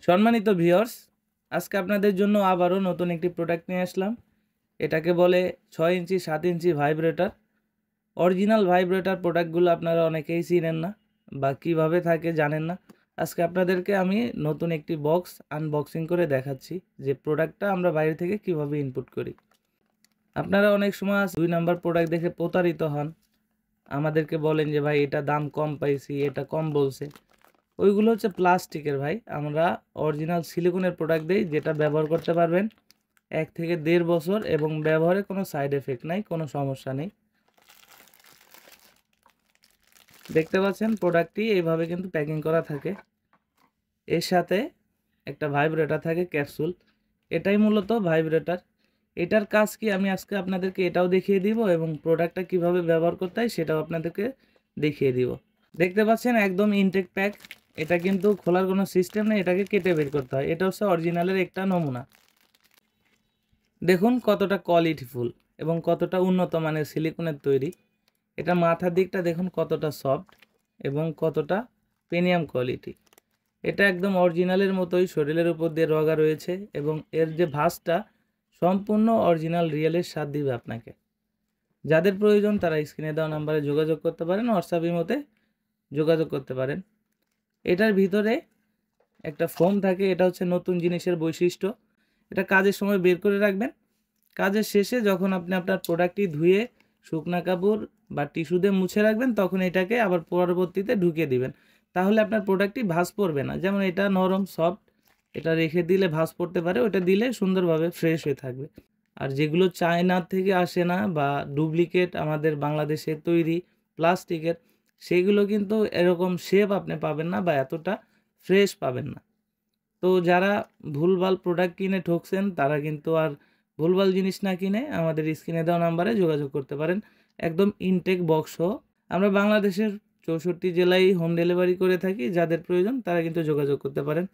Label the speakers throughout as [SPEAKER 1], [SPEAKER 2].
[SPEAKER 1] সম্মানিত ভিউয়ার্স, আজকে আপনাদের জন্য আবারও নতুন একটি প্রোডাক্ট নিয়ে আসলাম। এটাকে বলে 6 ইঞ্চি 7 ইঞ্চি ভাইব্রেটর। অরিজিনাল ভাইব্রেটর প্রোডাক্টগুলো আপনারা অনেকেই চিনেন না বা কিভাবে থাকে জানেন না। আজকে আপনাদেরকে আমি নতুন একটি বক্স আনবক্সিং করে দেখাচ্ছি যে প্রোডাক্টটা আমরা বাইরে থেকে কিভাবে ইনপুট করি। আপনারা অনেক সময় 2 নাম্বার প্রোডাক্ট দেখে প্রতারিত হন। আমাদেরকে বলেন যে ভাই এটা দাম কম পাইছি, এটা কম বলছে। ওইগুলো হচ্ছে প্লাস্টিকের ভাই। আমরা অরিজিনাল সিলিকনের প্রোডাক্ট দেই, যেটা ব্যবহার করতে পারবেন 1 থেকে 1.5 বছর এবং ব্যবহারে কোনো সাইড এফেক্ট নাই, কোনো সমস্যা নেই। দেখতে পাচ্ছেন প্রোডাক্টটি এইভাবে কিন্তু প্যাকিং করা থাকে। এর সাথে একটা ভাইব্রেটর থাকে ক্যাপসুল, এটাই মূলত ভাইব্রেটর। এটার কাজ কি আমি আজকে আপনাদেরকে এটাও দেখিয়ে দিব এবং প্রোডাক্টটা কিভাবে ব্যবহার করতে হয় সেটাও আপনাদেরকে দেখিয়ে দিব। দেখতে পাচ্ছেন একদম ইনটেক প্যাক। এটা কিন্তু খোলার কোনো সিস্টেম নেই, এটাকে কেটে বের করতে হয়। এটা হচ্ছে অরিজিনালের একটা নমুনা। দেখুন কতটা কোয়ালিটিফুল এবং কতটা উন্নত মানের সিলিকনের তৈরি। এটা মাথার দিকটা দেখুন কতটা সফট এবং কতটা প্রিমিয়াম কোয়ালিটি। এটা একদম অরিজিনালের মতোই শরীরের উপর দিয়ে রগা রয়েছে এবং এর যে ভাঁজটা সম্পূর্ণ অরিজিনাল রিয়েলের স্বাদ দিবে আপনাকে। যাদের প্রয়োজন তারা স্ক্রিনে দেওয়া নাম্বারে যোগাযোগ করতে পারেন, হোয়াটসঅ্যাপ ইমোতে যোগাযোগ করতে পারেন। এটার ভিতরে একটা ফোম থাকে, এটা হচ্ছে নতুন জিনিসের বৈশিষ্ট্য। এটা কাজের সময় বের করে রাখবেন। কাজের শেষে যখন আপনি আপনার প্রোডাক্টটি ধুয়ে শুকনা কাপড় বা টিস্যু দিয়ে মুছে রাখবেন, তখন এটাকে আবার পরবর্তীতে ঢুকিয়ে দিবেন। তাহলে আপনার প্রোডাক্টটি ভাঁজ পড়বে না। যেমন এটা নরম সফট, এটা রেখে দিলে ভাঁজ পড়তে পারে, ওটা দিলে সুন্দরভাবে ফ্রেশ হয়ে থাকবে। আর যেগুলো চায়নার থেকে আসে না বা ডুপ্লিকেট আমাদের বাংলাদেশে তৈরি প্লাস্টিকের, সেগুলো কিন্তু এরকম শেপ আপনি পাবেন না বা এতটা ফ্রেশ পাবেন না। তো যারা ভুলভাল প্রোডাক্ট কিনে ঠকছেন তারা কিন্তু আর ভুলভাল জিনিস না কিনে আমাদের স্ক্রিনে দেওয়া নাম্বারে যোগাযোগ করতে পারেন। একদম ইনটেক বক্স সহ আমরা বাংলাদেশের 64 জেলায় হোম ডেলিভারি করে থাকি। যাদের প্রয়োজন তারা কিন্তু যোগাযোগ করতে পারেন।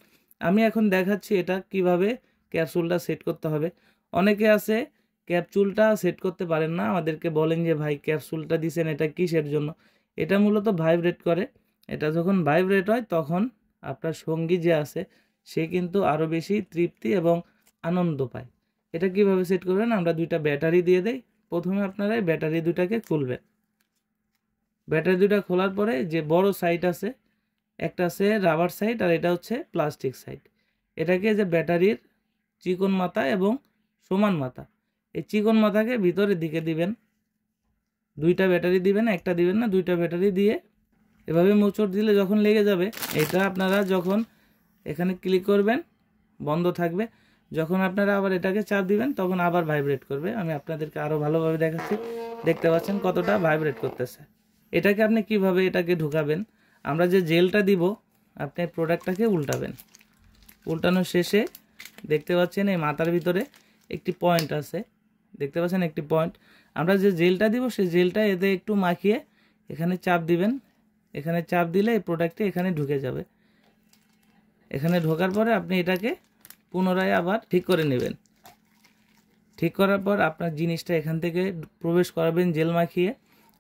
[SPEAKER 1] আমি এখন দেখাচ্ছি এটা কিভাবে ক্যাপসুলটা সেট করতে হবে। অনেকে আছে ক্যাপসুলটা সেট করতে পারেন না, আমাদেরকে বলেন যে ভাই ক্যাপসুলটা দিছেন এটা কিসের জন্য। এটা মূলত ভাইব্রেট করে। এটা যখন ভাইব্রেট হয় তখন আপনার সঙ্গী যে আছে সে কিন্তু আরও বেশি তৃপ্তি এবং আনন্দ পায়। এটা কিভাবে সেট করবেন, আমরা 2টা ব্যাটারি দিয়ে দেই। প্রথমে আপনারা এই ব্যাটারি 2টাকে খুলবেন। ব্যাটারি 2টা খোলার পরে যে বড় সাইড আছে, একটা আছে রাবার সাইড আর এটা হচ্ছে প্লাস্টিক সাইড। এটাকে যে ব্যাটারির চিকন মাথা এবং সমান মাথা, এই চিকন মাথাকে ভিতরের দিকে দিবেন। 2টা ব্যাটারি দিবেন, একটা দিবেন না, 2টা ব্যাটারি দিয়ে এভাবে মোচড় দিলে যখন লেগে যাবে, এটা আপনারা যখন এখানে ক্লিক করবেন বন্ধ থাকবে। যখন আপনারা আবার এটাকে চাপ দিবেন তখন আবার ভাইব্রেট করবে। আমি আপনাদেরকে আরও ভালোভাবে দেখাচ্ছি। দেখতে পাচ্ছেন কতটা ভাইব্রেট করতেছে। এটাকে আপনি কিভাবে এটাকে ঢুকাবেন, আমরা যে জেলটা দিব আপনি প্রোডাক্টটাকে উল্টাবেন। উল্টানোর শেষে দেখতে পাচ্ছেন এই মাথার ভিতরে একটি পয়েন্ট আছে, দেখতে পাচ্ছেন একটি পয়েন্ট। আমরা যে জেলটা দিব সেই জেলটা এতে একটু মাখিয়ে এখানে চাপ দিবেন। এখানে চাপ দিলে এই প্রোডাক্টটি এখানে ঢুকে যাবে। এখানে ঢোকার পরে আপনি এটাকে পুনরায় আবার ঠিক করে নেবেন। ঠিক করার পর আপনার জিনিসটা এখান থেকে প্রবেশ করাবেন জেল মাখিয়ে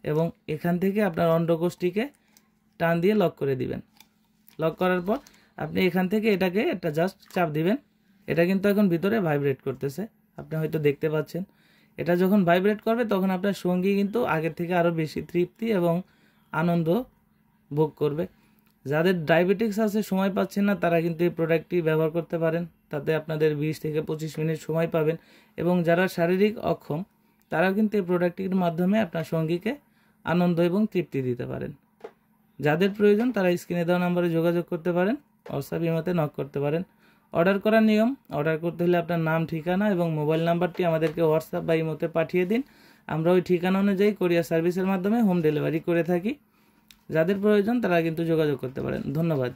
[SPEAKER 1] এবং এখান থেকে আপনার অন্ডকোষটিকে টান দিয়ে লক করে দিবেন। লক করার পর আপনি এখান থেকে এটাকে একটা জাস্ট চাপ দিবেন। এটা কিন্তু এখন ভিতরে ভাইব্রেট করতেছে, আপনি হয়তো দেখতে পাচ্ছেন। এটা যখন ভাইব্রেট করবে তখন আপনার সঙ্গী কিন্তু আগের থেকে আরও বেশি তৃপ্তি এবং আনন্দ ভোগ করবে। যাদের ডায়াবেটিক্স আছে, সময় পাচ্ছেন না, তারা কিন্তু এই প্রোডাক্টটি ব্যবহার করতে পারেন। তাতে আপনাদের 20 থেকে 25 মিনিট সময় পাবেন। এবং যারা শারীরিক অক্ষম তারাও কিন্তু এই প্রোডাক্টটির মাধ্যমে আপনার সঙ্গীকে আনন্দ এবং তৃপ্তি দিতে পারেন। যাদের প্রয়োজন তারা স্ক্রিনে দেওয়া নাম্বারে যোগাযোগ করতে পারেন, হোয়াটসঅ্যাপ ইমোতে নক করতে পারেন। অর্ডার করার নিয়ম, অর্ডার করতে হলে আপনার নাম, ঠিকানা এবং মোবাইল নাম্বারটি আমাদেরকে হোয়াটসঅ্যাপ বা ইমোতে পাঠিয়ে দিন। আমরা ওই ঠিকানা অনুযায়ী কুরিয়ার সার্ভিসের মাধ্যমে হোম ডেলিভারি করে থাকি। যাদের প্রয়োজন তারা কিন্তু যোগাযোগ করতে পারেন। ধন্যবাদ।